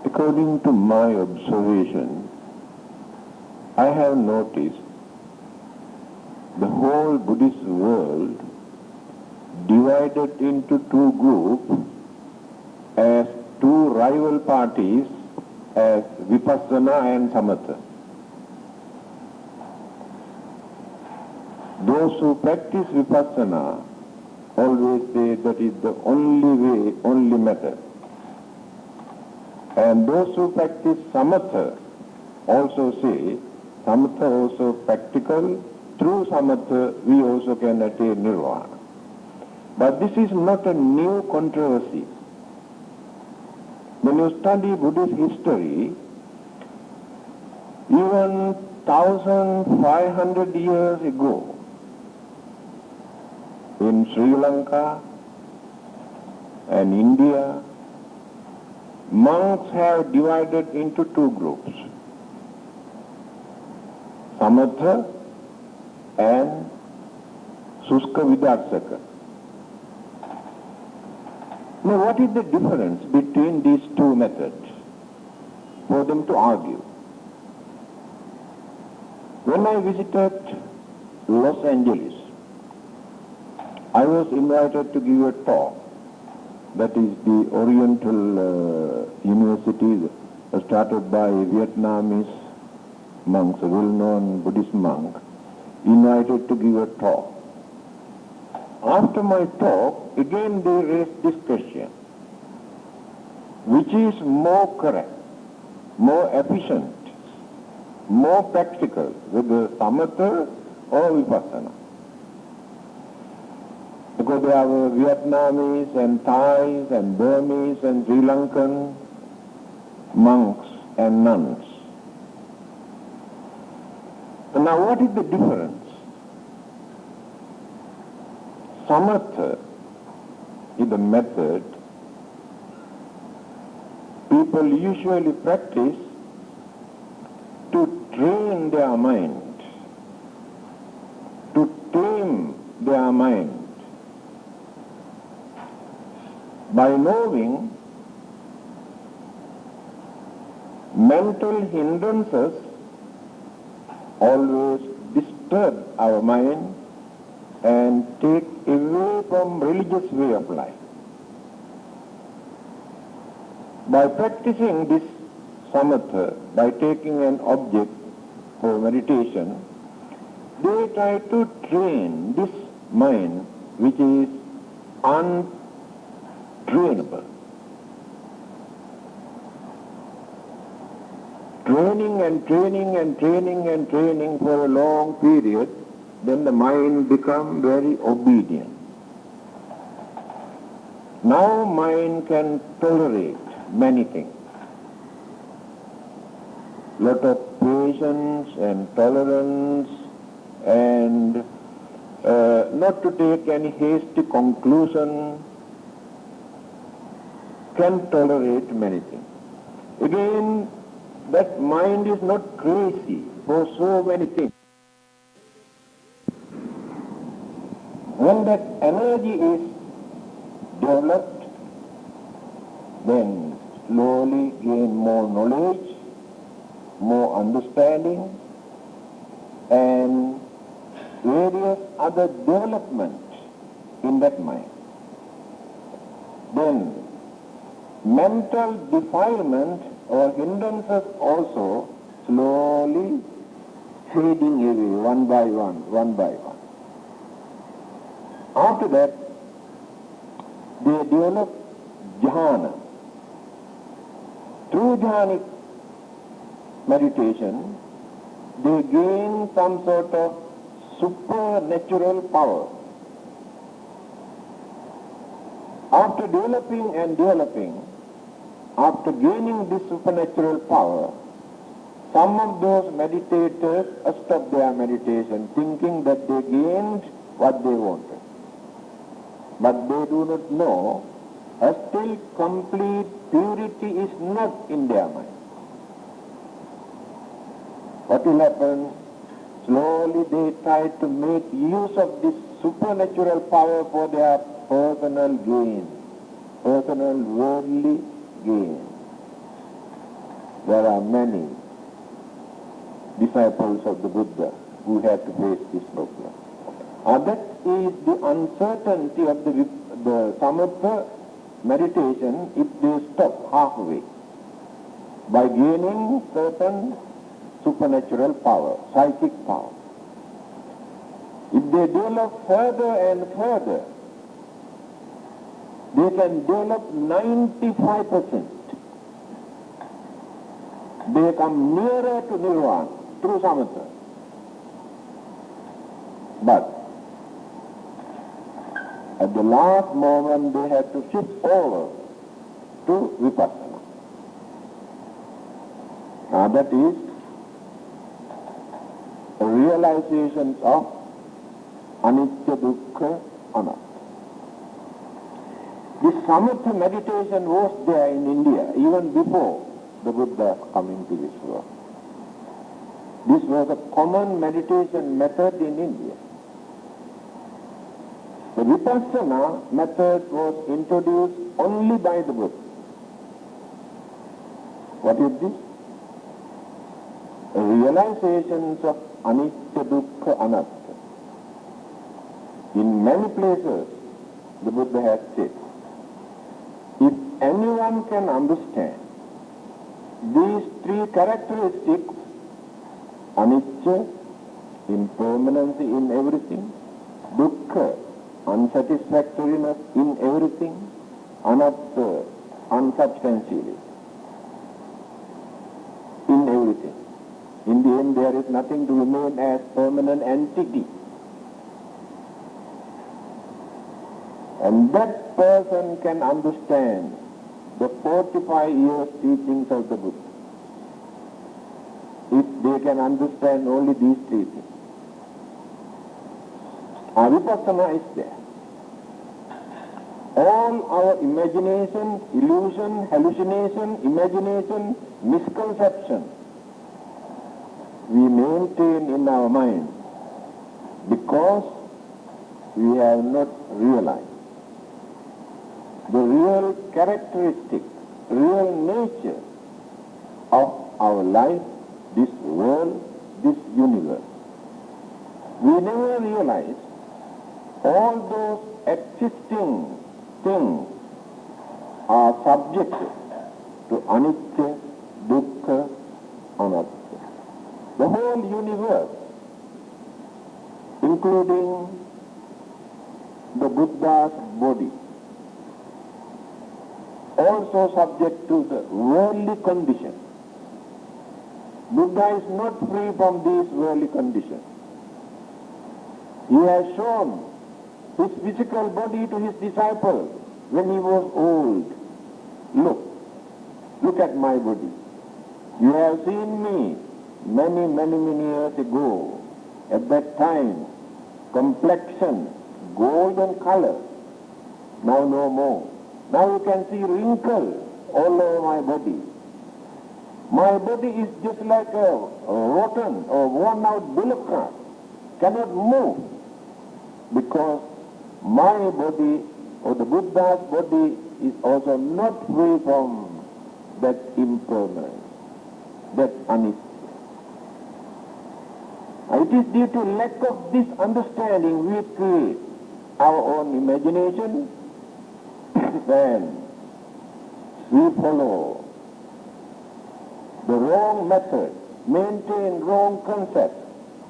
According to my observation, I have noticed the whole Buddhist world divided into two groups as two rival parties as Vipassana and Samatha. Those who practice Vipassana always say that is the only way, only method. And those who practice Samatha also say Samatha also practical. Through Samatha we also can attain Nirvana. But this is not a new controversy. When you study Buddhist history, even 1,500 years ago, in Sri Lanka and India, monks have divided into two groups, Samatha and Suska Vidarsaka. Now what is the difference between these two methods for them to argue? When I visited Los Angeles, I was invited to give a talk. That is the Oriental University started by Vietnamese monks, a well-known Buddhist monk, invited to give a talk. After my talk, again they raised this question: which is more correct, more efficient, more practical, whether Samatha or Vipassana? Because there are Vietnamese and Thais and Burmese and Sri Lankan monks and nuns. And now what is the difference? Samatha is the method people usually practice to train their mind, to tame their mind, by knowing mental hindrances always disturb our mind and take away from religious way of life. By practicing this samatha, by taking an object for meditation, they try to train this mind which is untrainable. Training and training and training and training for a long period, then the mind becomes very obedient. Now mind can tolerate many things. Lot of patience and tolerance and not to take any hasty conclusion, can tolerate many things. Again, that mind is not crazy for so many things. When that energy is developed, then slowly gain more knowledge, more understanding, and various other developments in that mind. Then mental defilement or hindrances also slowly fading away one by one, one by one. After that, they develop jhana. Through jhanic meditation, they gain some sort of supernatural power. After developing and developing, after gaining this supernatural power, some of those meditators stop their meditation thinking that they gained what they wanted. But they do not know still complete purity is not in their mind. What will happen? Slowly they try to make use of this supernatural power for their personal gain, personal worldly gain. There are many disciples of the Buddha who had to face this problem. That is the uncertainty of the samatha meditation if they stop halfway by gaining certain supernatural power, psychic power. If they develop further and further, they can develop 95%. They come nearer to nirvana through samatha. But at the last moment they have to shift over to vipassana. That is a realization of anicca, dukkha, anatta. This samatha meditation was there in India even before the Buddha coming to this world. This was a common meditation method in India. The vipassana method was introduced only by the Buddha. What is this? Realizations of anicca, dukkha, anatta. In many places, the Buddha has said, if anyone can understand these three characteristics, anicca, impermanency in everything, dukkha, unsatisfactoriness in everything, anatta, unsubstantiality in everything. In the end, there is nothing to remain as permanent entity. And that person can understand the 45 years teachings of the Buddha. If they can understand only these three things. Our vipassana is there. All our imagination, illusion, hallucination, imagination, misconception, we maintain in our mind because we have not realized the real characteristic, real nature of our life, this world, this universe. We never realize all those existing things are subjected to anicca, dukkha, anatta. The whole universe, including the Buddha's body, also subject to the worldly conditions. Buddha is not free from these worldly conditions. He has shown his physical body to his disciples when he was old. Look at my body. You have seen me many years ago. At that time, complexion, golden color. Now no more. Now you can see wrinkles all over my body. My body is just like a rotten or worn out bullock cart. Cannot move. Because my body or the Buddha's body is also not free from that impermanence, that anicca. It is due to lack of this understanding we create our own imagination and we follow the wrong method, maintain wrong concepts,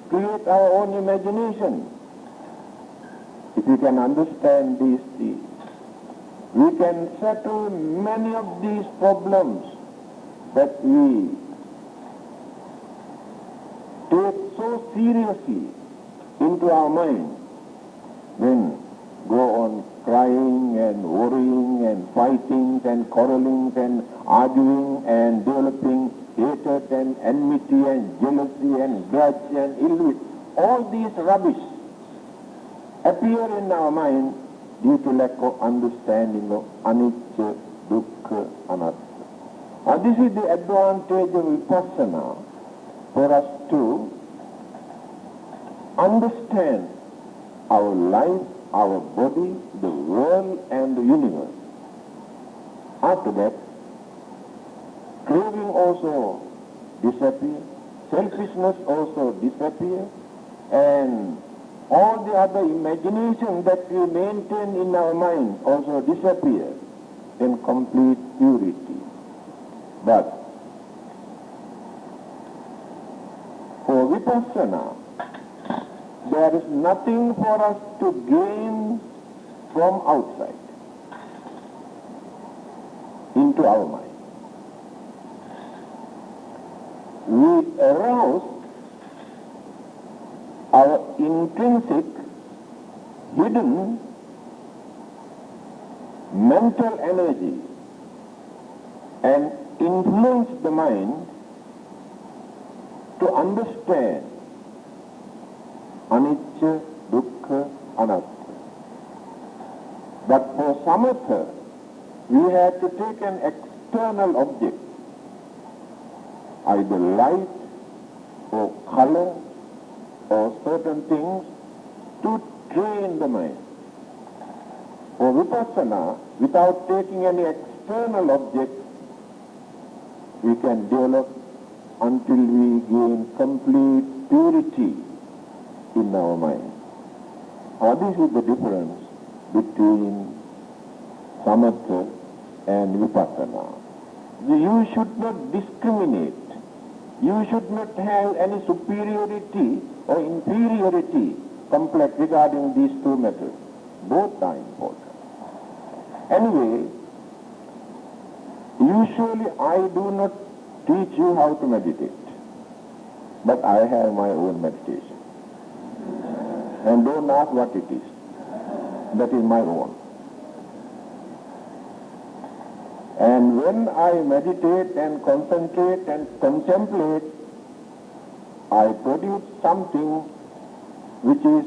create our own imagination. If we can understand these things, we can settle many of these problems that we take so seriously into our mind, then go on crying and worrying and fighting and quarreling and arguing and developing hatred and enmity and jealousy and grudge and ill will. All these rubbish appear in our mind due to lack of understanding of anicca, dukkha, anatta. This is the advantage of vipassana, for us to understand our life, our body, the world and the universe. After that, craving also disappears, selfishness also disappears, and all the other imagination that we maintain in our mind also disappears in complete purity. But for vipassana, there is nothing for us to gain from outside into our mind. We arouse our intrinsic, hidden mental energy and influence the mind to understand anicca, dukkha, anatta. But for samatha, we have to take an external object, either light or color or certain things, to train the mind. For vipassana, without taking any external object, we can develop until we gain complete purity in our mind. This is the difference between samatha and vipassana. You should not discriminate. You should not have any superiority or inferiority complex regarding these two methods. Both are important. Anyway, usually I do not teach you how to meditate, but I have my own meditation. And don't ask what it is. That is my own. And when I meditate and concentrate and contemplate, I produce something which is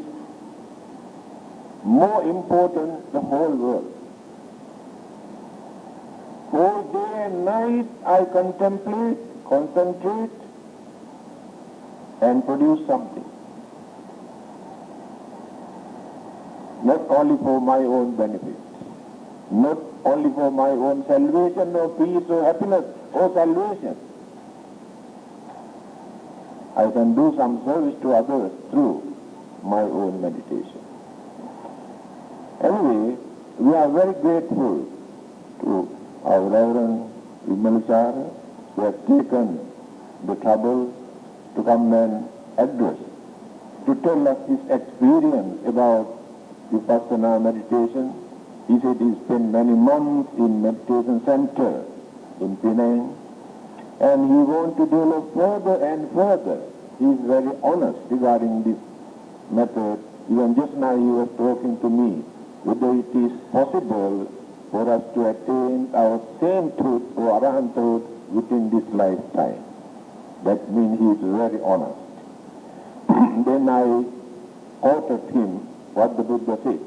more important than the whole world. Whole day and night I contemplate, concentrate, and produce something. Not only for my own benefit, not only for my own salvation or peace or happiness or salvation. I can do some service to others through my own meditation. Anyway, we are very grateful to our Reverend Vimalacala, who has taken the trouble to come and address, to tell us his experience about vipassana meditation. He said he spent many months in meditation center in Penang, and he wants to develop further and further. He is very honest regarding this method. Even just now he was talking to me whether it is possible for us to attain our sainthood or arahanthood within this lifetime. That means he is very honest. Then I quoted him what the Buddha said.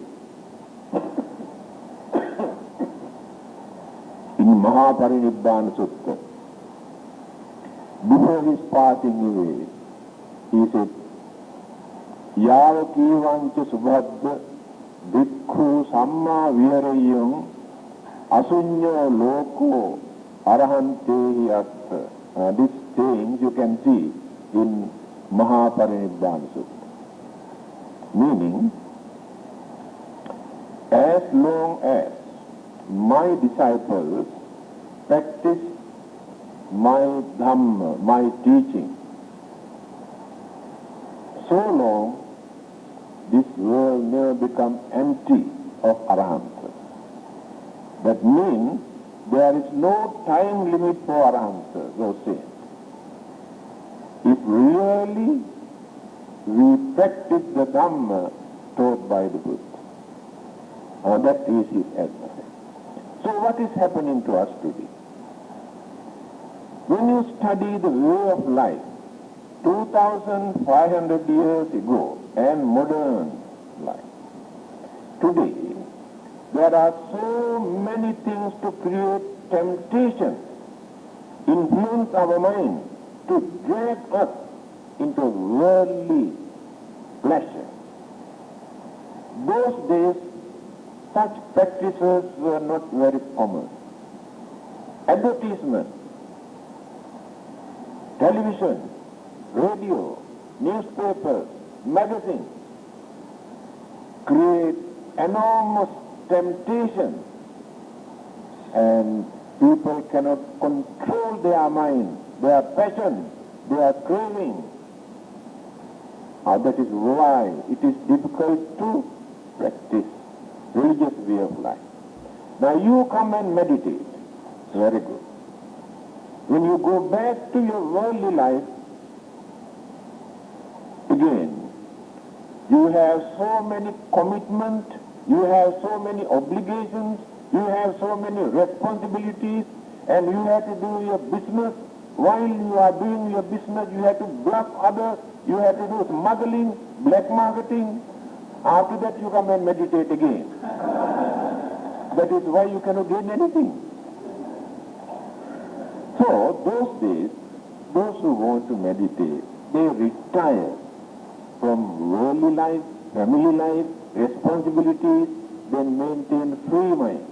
In Mahaparinibbana Sutta, before his passing away, he said, Yava kivancha subhadda bhikkhu samma viharayam asunyo loko arahantehi atta. This saying you can see in Mahaparinibbana Sutta. Meaning, as long as my disciples practice my Dhamma, my teaching, so long this world never becomes empty of arahanta. That means there is no time limit for arahanta, those saints. If really we practice the Dhamma taught by the Buddha, that is his advice. So what is happening to us today? When you study the way of life 2,500 years ago and modern life, today there are so many things to create temptation, influence our mind, to drag us into worldly pleasure. Those days, such practices were not very common. Advertisement, television, radio, newspapers, magazines create enormous temptation, and people cannot control their mind, their passion, their craving. That is why it is difficult to practice religious way of life. Now you come and meditate. Very good. When you go back to your worldly life, again, you have so many commitments, you have so many obligations, you have so many responsibilities, and you have to do your business. While you are doing your business, you have to bluff others, you have to do smuggling, black marketing. After that, you come and meditate again. That is why you cannot gain anything. So, those days, those who want to meditate, they retire from worldly life, family life, responsibilities, then maintain free mind.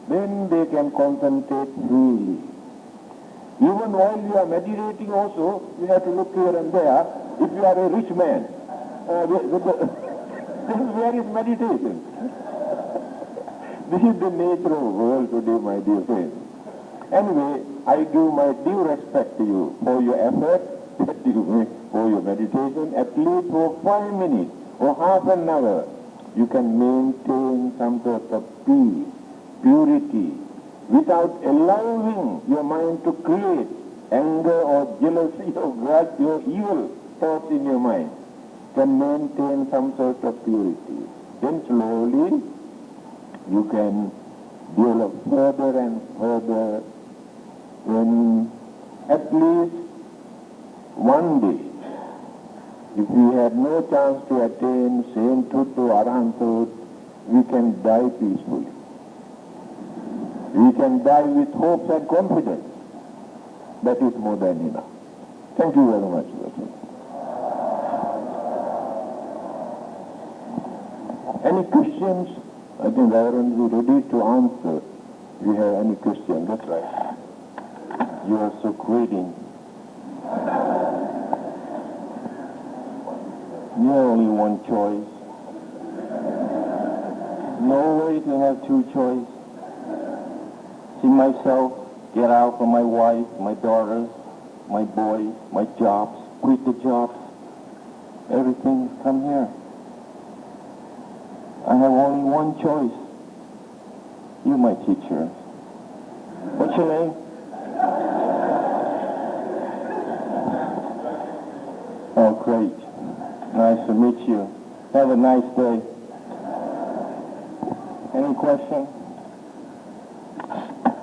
Then they can concentrate freely. Even while you are meditating also, you have to look here and there. If you are a rich man, then where is meditation? This is the nature of the world today, my dear friends. Anyway, I give my due respect to you for your effort that you make for your meditation. At least for 5 minutes or half an hour, you can maintain some sort of peace, purity, without allowing your mind to create anger or jealousy or grudge or evil thoughts in your mind. Can maintain some sort of purity. Then slowly you can develop further and further. When at least one day, if we had no chance to attain sainthood to arahanthood, we can die peacefully. We can die with hopes and confidence. That is more than enough. Thank you very much, Lord. Any questions? I think Reverend will be ready to answer. If you have any question, that's right. You are so creating. You have only one choice. No way to have two choices. See myself, get out from my wife, my daughters, my boys, my jobs, quit the jobs. Everything come here. I have only one choice. You, my teacher. What's your name? Oh, great. Nice to meet you. Have a nice day. Any question?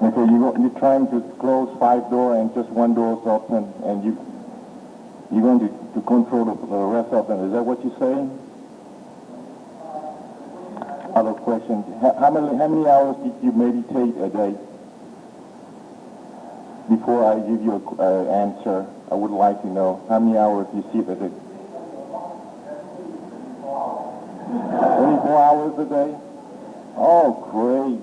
Okay, you're trying to close 5 doors and just one door is open, and you're going to control the rest of them. Is that what you're saying? Other questions. How many hours did you meditate a day? Before I give you an answer, I would like to know how many hours you sit a day. 24 hours a day? Oh, great.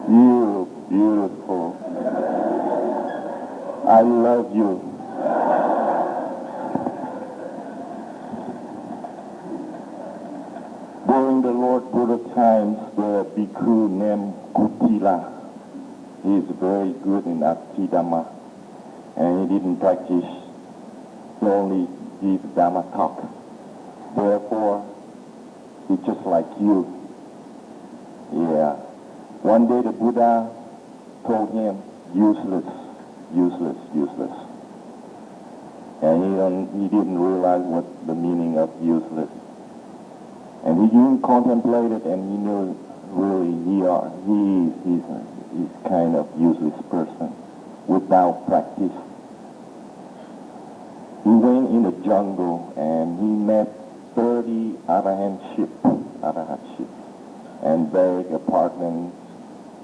You're beautiful. I love you. During the Lord Buddha times, the bhikkhu named Kutila, he is very good in Abhidhamma, and he didn't practice, he only gave Dhamma talk. Therefore, he's just like you. Yeah. One day the Buddha told him, useless, useless, useless. And he didn't realize what the meaning of useless. And he didn't contemplate it, and he knew really he's kind of useless person without practice. He went in the jungle and he met 30 arahantship, and begged apartments,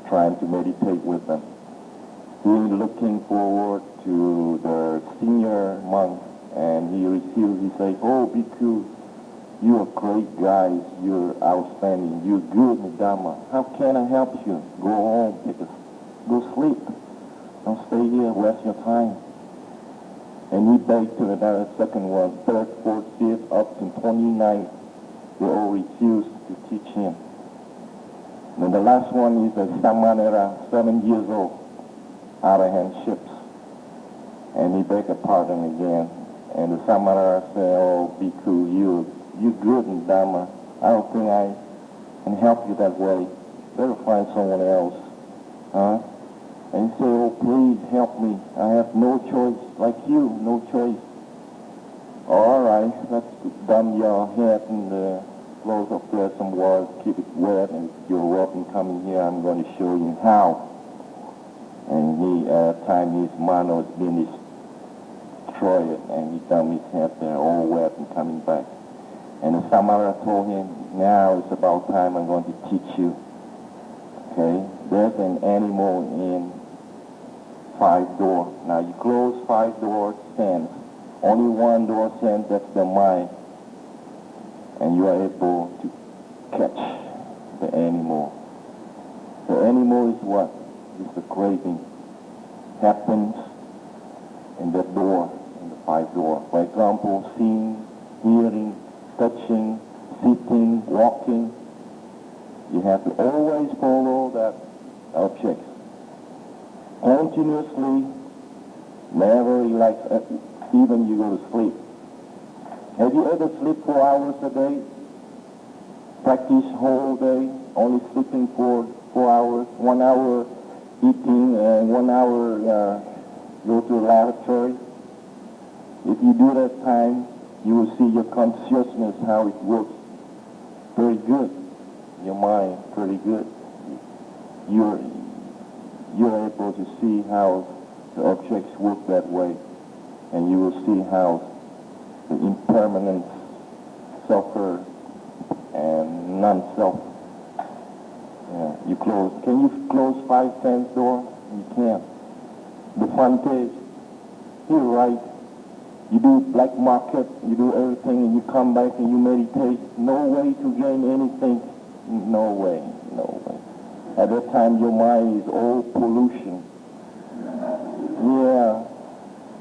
trying to meditate with them. He looking forward to the senior monk, and he refused. He said, "Oh, Bhikkhu, you're a great guy. You're outstanding. You're good in Dhamma. How can I help you? Go home. Go sleep. Don't stay here. Waste your time." And he begged to another second one, third, fourth, fifth, up to 29. They all refused to teach him. And the last one is a Samanera, 7 years old, Arahant ships. And he begged a pardon again. And the Samanera said, "Oh, Bhikkhu, you're good in Dhamma. I don't think I can help you that way. Better find someone else." Huh? And he said, "Oh, please help me. I have no choice, like you, no choice." "All right, let's dump your head in the clothes up there some water, keep it wet, and if you're welcome coming here, I'm going to show you how." And he, at the time his mano was being destroyed, and he dumped his head there, all wet and coming back. And the Samara told him, "Now it's about time I'm going to teach you. Okay, there's an animal in 5 doors. Now you close 5 doors, sense. Only 1 door sense, that's the mind. And you are able to catch the animal. The animal is what? It's the craving. Happens in that door, in the 5 door. For example, seeing, hearing, touching, sitting, walking. You have to always follow that object. Continuously, never relax, even you go to sleep. Have you ever slept 4 hours a day? Practice whole day, only sleeping for 4 hours, 1 hour eating and 1 hour go to the laboratory? If you do that time, you will see your consciousness, how it works. Very good. Your mind, pretty good. You're able to see how the objects work that way, and you will see how the impermanence, selfer, and non-self. Yeah, you close. Can you close 5 sense doors? You can't. The front page, you're right. You do black market, you do everything, and you come back and you meditate. No way to gain anything. No way, no way. At that time, your mind is all pollution. Yeah.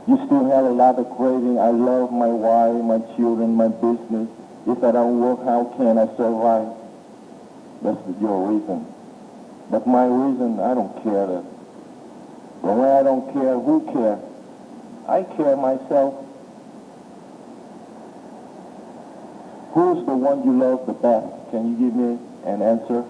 You still have a lot of craving. I love my wife, my children, my business. If I don't work, how can I survive? That's your reason. But my reason, I don't care that. But when I don't care, who cares? I care myself. Who's the one you love the best? Can you give me an answer?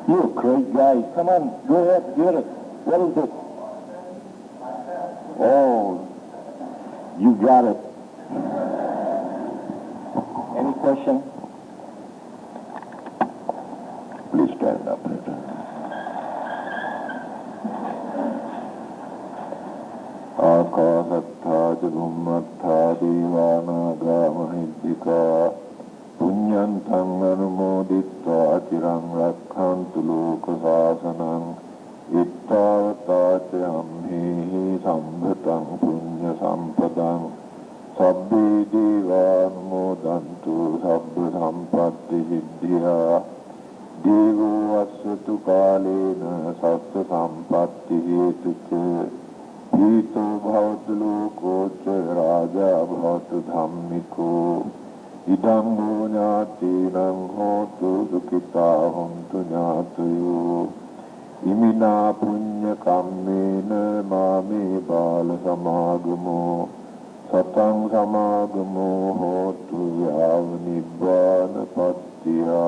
You're a great guy. Come on, go ahead, get it. What is it? Oh, you got it. Any question? Please stand up. Akasattha Jagummattha Devanaga Mahiddhika Punyantang Anumodittva Achirang Rakkhantu Lokasasanang Ittavatācayam Hihi Sambhatang Punya Sampadang Sabbe Devanumodantu Sabba Sampatti Siddhya Devo Asvatu Kalena Satta Sampatti Hetuche Hito Bhavatu Lokocha Raja Bhavatu Dhammiko Idam Gunyati Hotu Dukita Hontu Nyatayo Imina Punya Kammena Mame Bala Samagamo Satang Samagamo Hotu Yav Nibbana Pattiya